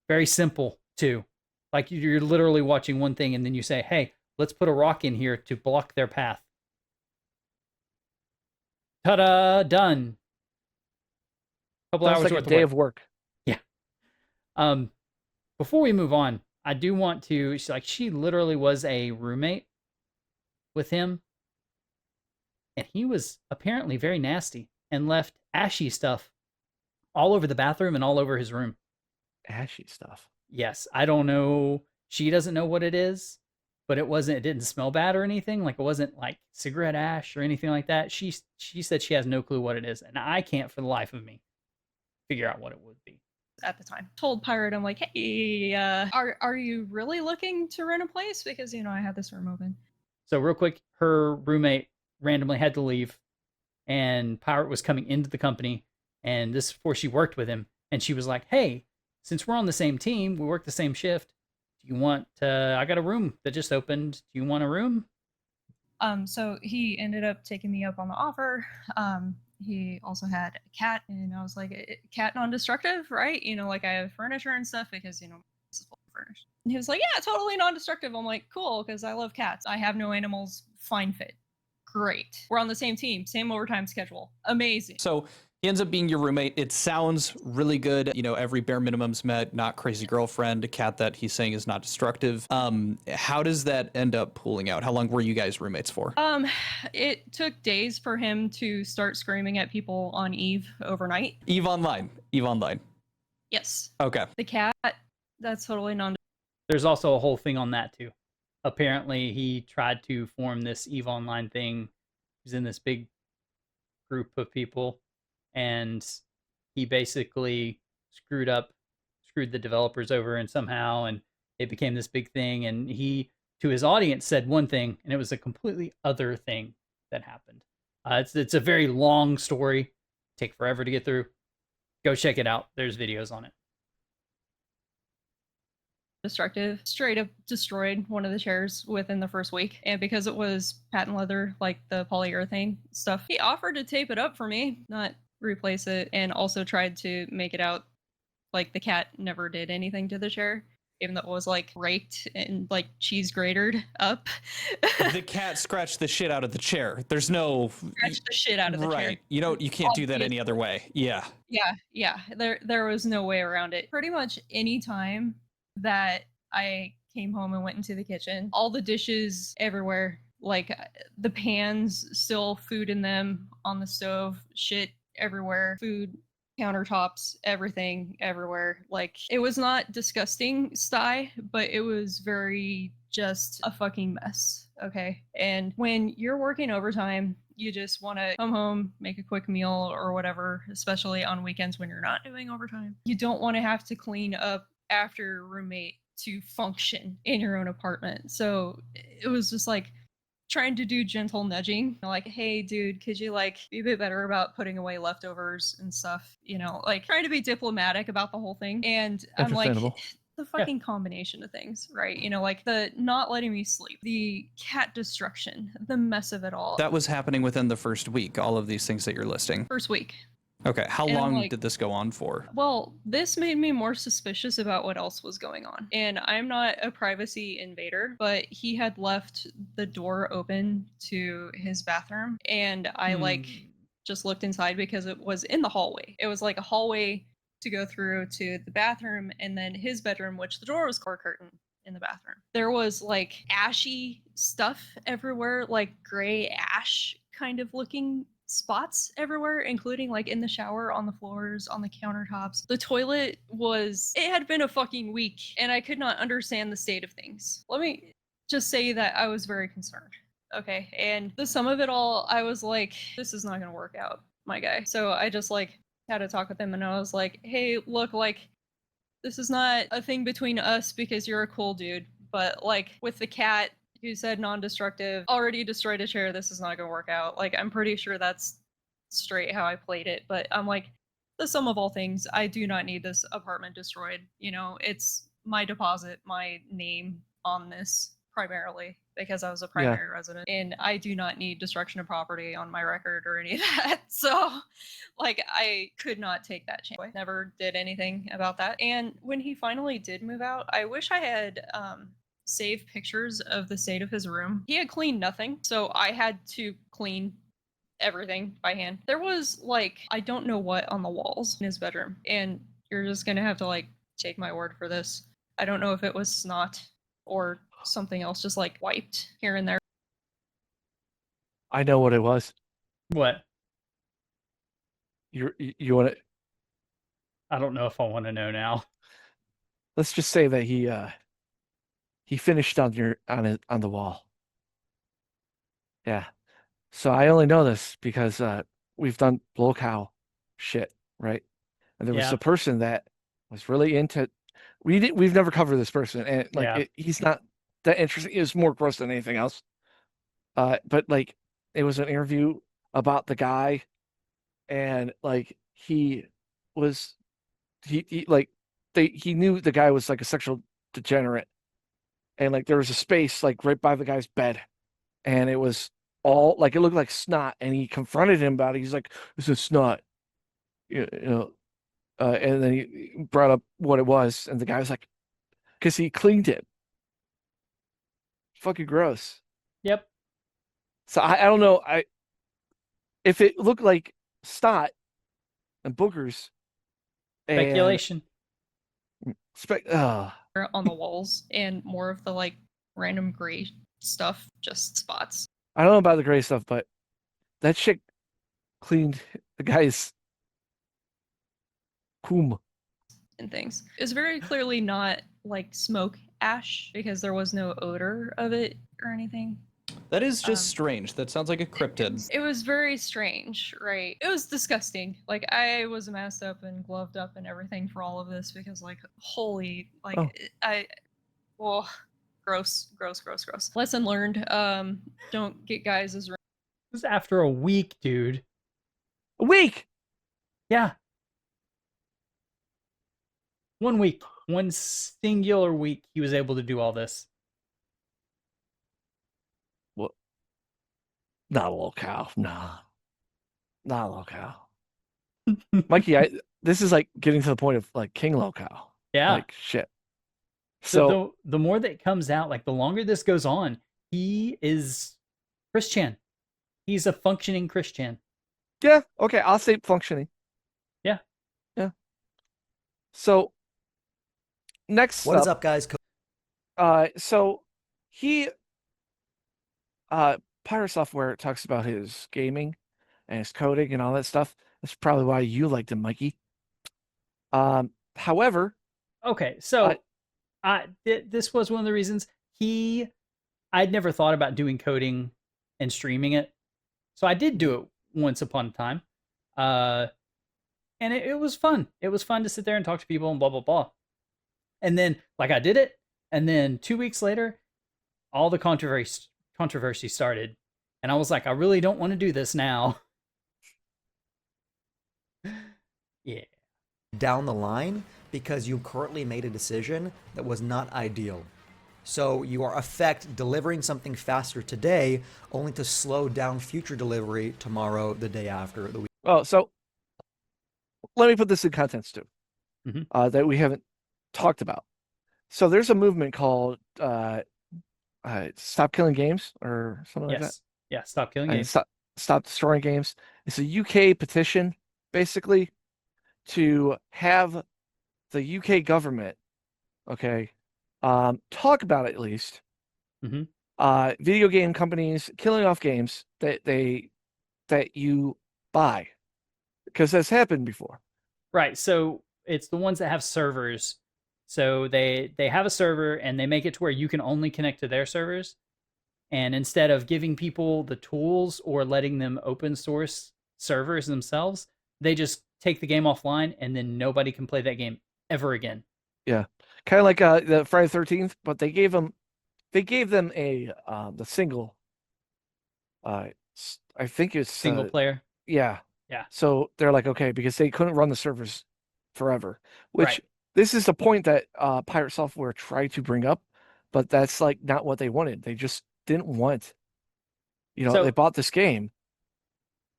Very simple too. Like, you're literally watching one thing and then you say, hey, let's put a rock in here to block their path. Ta-da! Done. Couple Sounds hours like worth a day of work. Yeah. Before we move on, I do want to, she literally was a roommate with him. And he was apparently very nasty and left ashy stuff all over the bathroom and all over his room. Ashy stuff. Yes. I don't know. She doesn't know what it is. but it didn't smell bad or anything. Like, it wasn't like cigarette ash or anything like that. She said she has no clue what it is, and I can't for the life of me figure out what it would be. At the time, told Pirate, I'm like, hey, are you really looking to rent a place? Because, you know, I had this room open. So real quick, her roommate randomly had to leave, and Pirate was coming into the company, and this is before she worked with him, and she was like, hey, since we're on the same team, we work the same shift, do you want I got a room that just opened, do you want a room? So he ended up taking me up on the offer. He also had a cat, and I was like, cat non-destructive, right? You know, like I have furniture and stuff because, you know, this is fully furnished. And he was like, yeah, totally non-destructive. I'm like, cool, because I love cats. I have no animals. Fine fit. Great. We're on the same team, same overtime schedule. Amazing. So he ends up being your roommate. It sounds really good. You know, every bare minimum's met, not crazy girlfriend, a cat that he's saying is not destructive. How does that end up pulling out? How long were you guys roommates for? It took days for him to start screaming at people on Eve overnight. Eve Online. Yes. Okay. The cat, that's totally There's also a whole thing on that too. Apparently he tried to form this Eve Online thing. He's in this big group of people, and he basically screwed the developers over, and somehow, and it became this big thing, and he, to his audience, said one thing, and it was a completely other thing that happened. It's a very long story, take forever to get through. Go check it out. There's videos on it. destructive. Straight up destroyed one of the chairs within the first week. And because it was patent leather, like the polyurethane stuff, he offered to tape it up for me, not replace it, and also tried to make it out like the cat never did anything to the chair, even though it was like raked and like cheese grated up. The cat scratched the shit out of the chair. There's no Scratched the shit out of the chair. Right. You can't do that any other way. Yeah. Yeah. There was no way around it. Pretty much any time that I came home and went into the kitchen, all the dishes everywhere, like the pans, still food in them on the stove, shit everywhere, food, countertops, everything everywhere. Like, it was not disgusting sty, but it was very just a fucking mess. Okay. And when you're working overtime, you just want to come home, make a quick meal or whatever, especially on weekends when you're not doing overtime. You don't want to have to clean up after your roommate to function in your own apartment. So it was just like trying to do gentle nudging, like, hey dude, could you like be a bit better about putting away leftovers and stuff, like trying to be diplomatic about the whole thing. And I'm like, the fucking combination of things, right? Like the not letting me sleep, the cat destruction, the mess of it all. That was happening within the first week, all of these things that you're listing. First week. Okay, how And long like, did this go on for? Well, this made me more suspicious about what else was going on. And I'm not a privacy invader, but he had left the door open to his bathroom. And I just looked inside because it was in the hallway. It was like a hallway to go through to the bathroom and then his bedroom, which the door was curtain in the bathroom. There was like ashy stuff everywhere, like gray ash kind of looking spots everywhere, including like in the shower, on the floors, on the countertops. The toilet it had been a fucking week and I could not understand the state of things. Let me just say that I was very concerned. Okay. And the sum of it all, I was like, this is not going to work out, my guy. So I just like had a talk with him and I was like, hey, look, like this is not a thing between us because you're a cool dude, but like with the cat, who said non-destructive, already destroyed a chair, this is not gonna work out. Like, I'm pretty sure that's straight how I played it, but I'm like, the sum of all things, I do not need this apartment destroyed. It's my deposit, my name on this primarily, because I was a primary resident, and I do not need destruction of property on my record or any of that. So, like, I could not take that chance. Never did anything about that. And when he finally did move out, I wish I had, save pictures of the state of his room. He had cleaned nothing, so I had to clean everything by hand. There was like, I don't know what on the walls in his bedroom, and you're just gonna have to like take my word for this. I don't know if it was snot or something else, just like wiped here and there. I know what it was. What? You want to? I don't know if I want to know now. Let's just say that he he finished on on the wall. Yeah. So I only know this because we've done Lolcow shit, right? And there was Yeah. a person that was really into. We've never covered this person, and like Yeah. he's not that interesting. It was more gross than anything else. But like it was an interview about the guy, and like he was he like he knew the guy was like a sexual degenerate, and like there was a space like right by the guy's bed, and it was all like it looked like snot, and he confronted him about it. He's like, "This is snot," you know, and then he brought up what it was, and the guy was like, "Because he cleaned it." Fucking gross. Yep. So I don't know. If it looked like snot and boogers and Speculation. On the walls, and more of the like random gray stuff, just spots. I don't know about the gray stuff, but that chick cleaned the guy's coom. And things. It's very clearly not like smoke ash because there was no odor of it or anything. That is just strange. That sounds like a cryptid. It was very strange, right? It was disgusting. Like I was masked up and gloved up and everything for all of this because like holy like gross. Lesson learned. Don't get guys as It was after a week, dude. A week? Yeah. 1 week. One singular week he was able to do all this. What? Not a Lolcow. Nah. Not a Lolcow. Mikey, this is like getting to the point of like King Lolcow. Yeah. Like shit. So the more that comes out, like the longer this goes on, he is Christian. He's a functioning Christian. Yeah, okay, I'll say functioning. Yeah. Yeah. So next What is up, guys? So he PirateSoftware talks about his gaming and his coding and all that stuff. That's probably why you liked him, Mikey. However, okay, so this was one of the reasons I'd never thought about doing coding and streaming it. So I did do it once upon a time. And it was fun. It was fun to sit there and talk to people and blah, blah, blah. And then, like, I did it. And then 2 weeks later, all the controversy started. And I was like, I really don't want to do this now. Yeah. Down the line, because you currently made a decision that was not ideal. So you are delivering something faster today, only to slow down future delivery tomorrow, the day after, the week. Oh, so let me put this in context too, that we haven't talked about. So there's a movement called Stop Killing Games or something like that. Yeah, Stop Killing Games. Stop Destroying Games. It's a UK petition, basically, to have the UK government, talk about it at least. Video game companies killing off games that you buy, because that's happened before. Right. So it's the ones that have servers. So they have a server and they make it to where you can only connect to their servers. And instead of giving people the tools or letting them open source servers themselves, they just take the game offline and then nobody can play that game ever again. Yeah. Kind of like the Friday the 13th, but they gave them a the single I think it's Single player. Yeah. Yeah. So they're like, okay, because they couldn't run the servers forever, which Right. this is the point that PirateSoftware tried to bring up, but that's like not what they wanted. They just didn't want, So- they bought this game.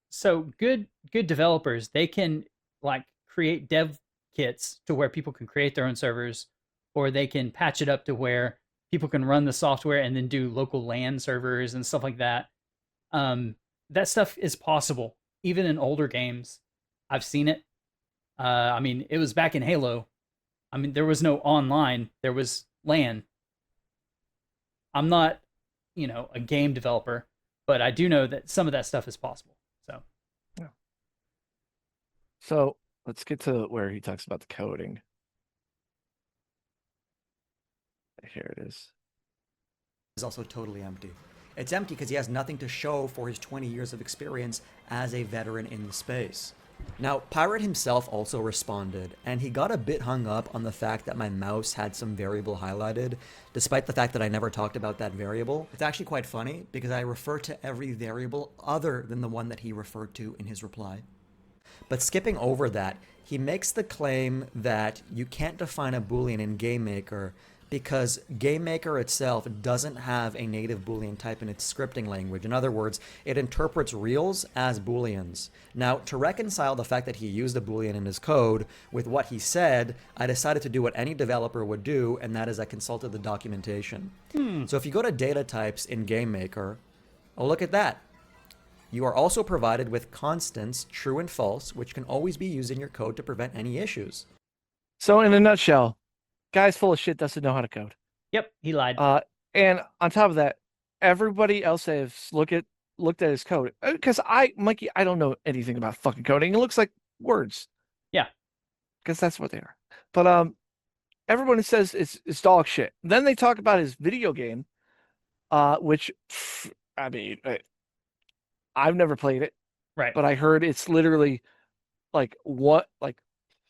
So good developers, they can like create dev kits to where people can create their own servers, or they can patch it up to where people can run the software and then do local LAN servers and stuff like that. That stuff is possible even in older games. I've seen it. I mean, it was back in Halo. I mean, there was no online, there was LAN. I'm not, a game developer, but I do know that some of that stuff is possible. So let's get to where he talks about the coding. Here it is. is also totally empty. It's empty because he has nothing to show for his 20 years of experience as a veteran in the space. Now, Pirate himself also responded, and he got a bit hung up on the fact that my mouse had some variable highlighted, despite the fact that I never talked about that variable. It's actually quite funny, because I refer to every variable other than the one that he referred to in his reply. But skipping over that, he makes the claim that you can't define a Boolean in GameMaker because GameMaker itself doesn't have a native Boolean type in its scripting language. In other words, it interprets reals as Booleans. Now, to reconcile the fact that he used a Boolean in his code with what he said, I decided to do what any developer would do, and that is I consulted the documentation. So if you go to data types in GameMaker, oh, look at that. You are also provided with constants, true and false, which can always be used in your code to prevent any issues. So in a nutshell, guy's full of shit, doesn't know how to code. Yep, he lied. And on top of that, everybody else has looked at his code. Because Mikey, I don't know anything about fucking coding. It looks like words. Yeah. Because that's what they are. But everyone says it's dog shit. Then they talk about his video game, which, I mean, I've never played it. Right. But I heard it's literally like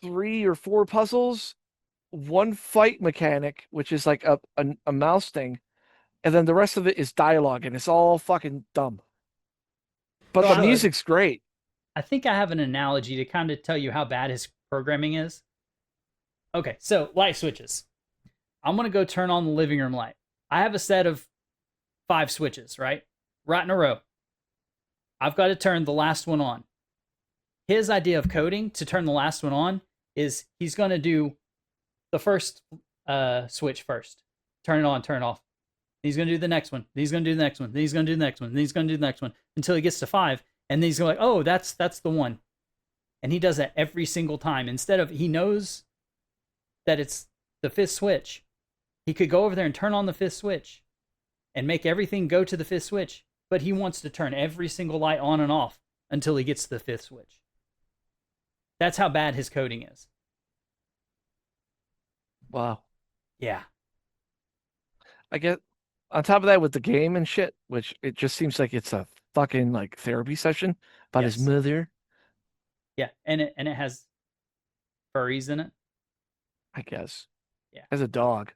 3 or 4 puzzles, 1 fight mechanic, which is like a mouse thing, and then the rest of it is dialogue, and it's all fucking dumb. But the music's great. I think I have an analogy to kind of tell you how bad his programming is. Okay, so light switches. I'm going to go turn on the living room light. I have a set of 5 switches, right? Right in a row. I've got to turn the last one on. His idea of coding to turn the last one on is he's going to do the first switch first. Turn it on, turn it off. He's going to do the next one. He's going to do the next one. He's going to do the next one. He's going to do the next one until he gets to 5. And then he's going like, oh, that's the one. And he does that every single time. Instead of, he knows that it's the 5th switch. He could go over there and turn on the 5th switch and make everything go to the 5th switch. But he wants to turn every single light on and off until he gets to the 5th switch. That's how bad his coding is. Wow. Yeah. I get on top of that with the game and shit, which it just seems like it's a fucking like therapy session about his mother. Yeah, and it has furries in it. I guess. Yeah. As a dog.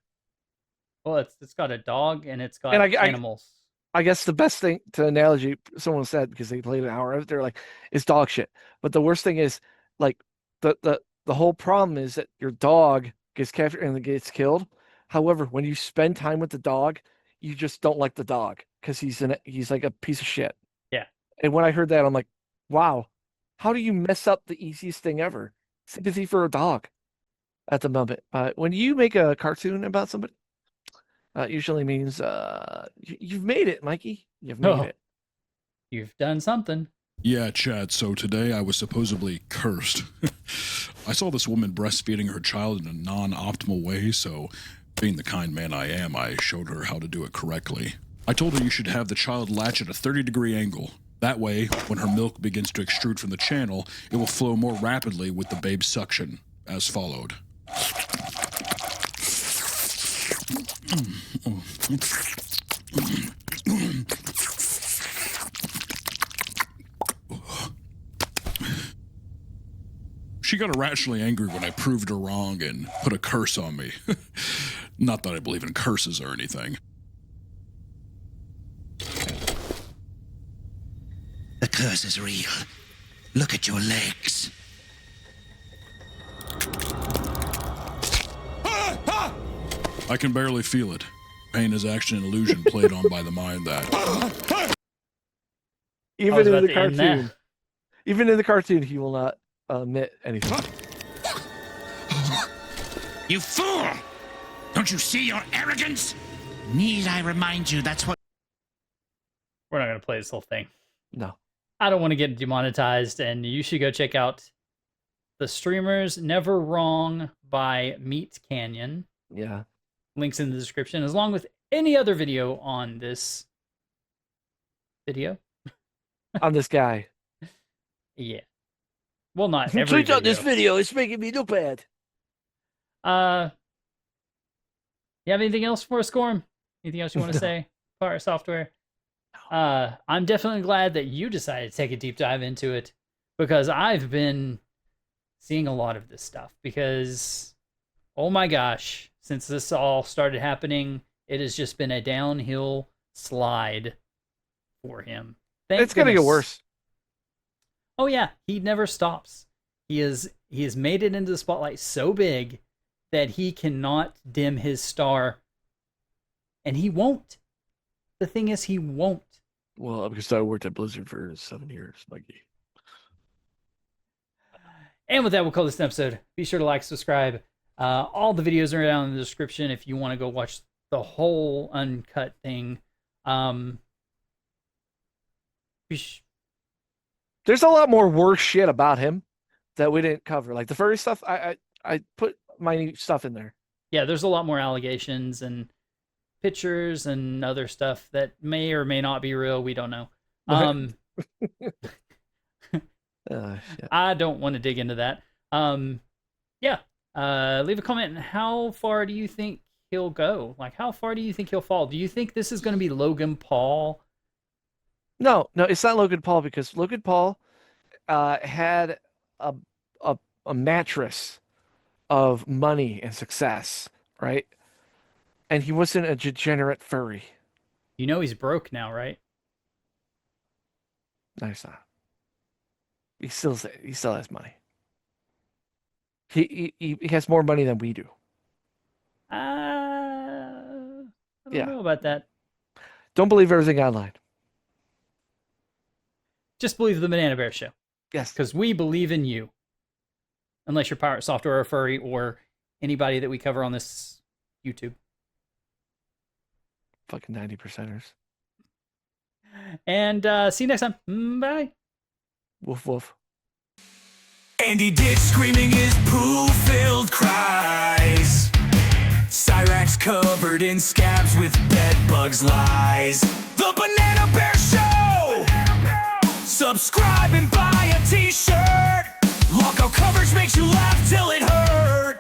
Well, it's got a dog and it's got And animals. I guess the best thing to analogy someone said, because they played an hour of it, they're like, it's dog shit. But the worst thing is, like, the whole problem is that your dog gets captured and gets killed. However, when you spend time with the dog, you just don't like the dog because he's like a piece of shit. Yeah. And when I heard that, I'm like, wow, how do you mess up the easiest thing ever? Sympathy for a dog at the moment. When you make a cartoon about somebody, usually means you've made it, Mikey. You've made it. You've done something. Yeah, Chad, so today I was supposedly cursed. I saw this woman breastfeeding her child in a non-optimal way, so being the kind man I am, I showed her how to do it correctly. I told her you should have the child latch at a 30-degree angle. That way, when her milk begins to extrude from the channel, it will flow more rapidly with the babe's suction, as followed. She got irrationally angry when I proved her wrong and put a curse on me. Not that I believe in curses or anything. The curse is real. Look at your legs. I can barely feel it. Pain is actually an illusion played on by the mind that... Even in the cartoon, he will not admit anything. You fool! Don't you see your arrogance? Need I remind you that's what... We're not going to play this whole thing. No. I don't want to get demonetized, and you should go check out The Streamers Never Wrong by MeatCanyon. Yeah. Links in the description, as long with any other video on this video. On this guy. Yeah. Well, not every Tweet out this video. It's making me look bad. You have anything else for us, Gorm? Anything else you want to say? PirateSoftware. I'm definitely glad that you decided to take a deep dive into it, because I've been seeing a lot of this stuff. Because, oh my gosh, since this all started happening, it has just been a downhill slide for him. It's gonna get worse. Oh yeah, he never stops. He has made it into the spotlight so big that he cannot dim his star, and he won't. The thing is, he won't. Well, because I worked at Blizzard for 7 years, Mikey. And with that, we'll call this an episode. Be sure to like, subscribe. All the videos are down in the description if you want to go watch the whole uncut thing. There's a lot more worse shit about him that we didn't cover. Like the furry stuff, I put my stuff in there. Yeah, there's a lot more allegations and pictures and other stuff that may or may not be real. We don't know. I don't want to dig into that. Yeah. Leave a comment. How far do you think he'll go? Like, how far do you think he'll fall? Do you think this is going to be Logan Paul? No, it's not Logan Paul, because Logan Paul had a mattress of money and success, right? And he wasn't a degenerate furry. You know he's broke now, right? No, he's not. He still has money. He has more money than we do. I don't know about that. Don't believe everything online. Just believe the Banana Bear Show. Yes. Because we believe in you. Unless you're PirateSoftware or furry or anybody that we cover on this YouTube. Fucking 90%ers. And see you next time. Bye. Woof woof. Andy Ditch screaming his poo-filled cries. Cyrax covered in scabs with bedbugs lies. The Banana Bear Show! Subscribe and buy a t-shirt. Lolcow coverage makes you laugh till it hurts.